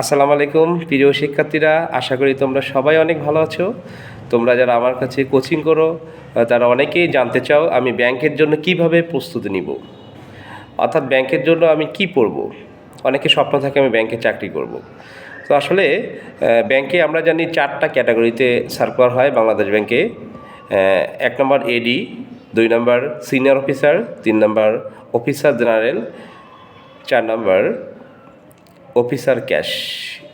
আসসালামু আলাইকুম প্রিয় শিক্ষার্থীরা, আশা করি তোমরা সবাই অনেক ভালো আছো। তোমরা যারা আমার কাছে কোচিং করো তারা অনেকেই জানতে চাও আমি ব্যাংকের জন্য কিভাবে প্রস্তুতি নিব, অর্থাৎ ব্যাংকের জন্য আমি কি পড়ব। অনেকে স্বপ্ন থাকে আমি ব্যাংকে চাকরি করব। তো আসলে ব্যাংকে আমরা জানি 4টা ক্যাটাগরিতে সার্কুলার হয় বাংলাদেশ ব্যাংকে। 1 নম্বর এডি, 2 নম্বর সিনিয়র অফিসার, 3 নম্বর অফিসার জেনারেল, 4 নম্বর অফিসার ক্যাশ।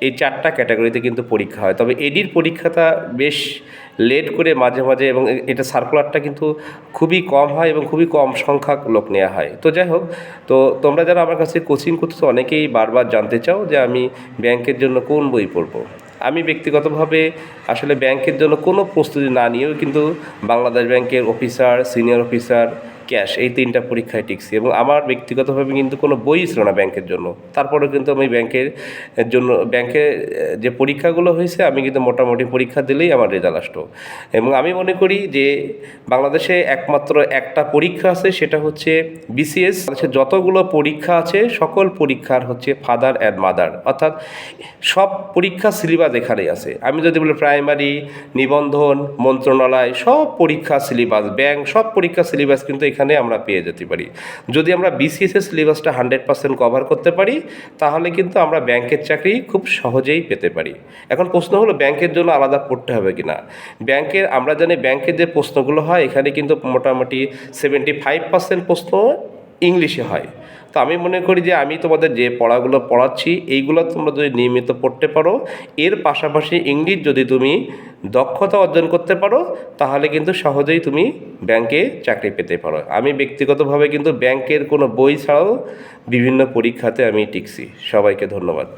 এই 4টা ক্যাটাগরিতে কিন্তু পরীক্ষা হয়, তবে এডির পরীক্ষাটা বেশ লেট করে মাঝে মাঝে, এবং এটা সার্কুলারটা কিন্তু খুবই কম হয় এবং খুবই কম সংখ্যক লোক নেওয়া হয়। তো যাই হোক, তো তোমরা যারা আমার কাছে কোচিং করতেছো অনেকেই বারবার জানতে চাও যে আমি ব্যাংকের জন্য কোন বই পড়বো। আমি ব্যক্তিগতভাবে আসলে ব্যাংকের জন্য কোনো প্রস্তুতি না নিয়েও কিন্তু বাংলাদেশ ব্যাংকের অফিসার, সিনিয়র অফিসার, ক্যাশ এই 3টা পরীক্ষায় টিকছি, এবং আমার ব্যক্তিগতভাবে কিন্তু কোনো বই ছিল না ব্যাংকের জন্য। তারপরেও কিন্তু আমি ব্যাংকের জন্য যে পরীক্ষাগুলো হয়েছে আমি কিন্তু মোটামুটি পরীক্ষা দিলেই আমার রেজাল্ট আসতো। এবং আমি মনে করি যে বাংলাদেশে একমাত্র একটা পরীক্ষা আছে, সেটা হচ্ছে বিসিএস। বাংলাদেশে যতগুলো পরীক্ষা আছে সকল পরীক্ষার হচ্ছে ফাদার অ্যান্ড মাদার, অর্থাৎ সব পরীক্ষা সিলেবাস এখানেই আছে। আমি যদি বলি প্রাইমারি, নিবন্ধন, মন্ত্রণালয়, সব পরীক্ষা সিলেবাস, ব্যাংক, সব পরীক্ষা সিলেবাস কিন্তু এখানে আমরা পেয়ে যেতে পারি। যদি আমরা বিসিএসের সিলেবাসটা 100% কভার করতে পারি তাহলে কিন্তু আমরা ব্যাংকের চাকরি খুব সহজেই পেতে পারি। এখন প্রশ্ন হলো ব্যাংকের জন্য আলাদা পড়তে হবে কি না। আমরা জানি ব্যাংকের যে প্রশ্নগুলো হয় এখানে কিন্তু মোটামুটি 75% প্রশ্ন ইংলিশে হয়। তো আমি মনে করি যে আমি তোমাদের যে পড়াগুলো পড়াচ্ছি এইগুলো তোমরা যদি নিয়মিত পড়তে পারো, এর পাশাপাশি ইংলিশ যদি তুমি দক্ষতা অর্জন করতে পারো তাহলে কিন্তু সহজেই তুমি ব্যাংকে চাকরি পেতে পারো। আমি ব্যক্তিগতভাবে কিন্তু ব্যাংকের কোনো বই ছাড়াও বিভিন্ন পরীক্ষাতে আমি টিকছি। সবাইকে ধন্যবাদ।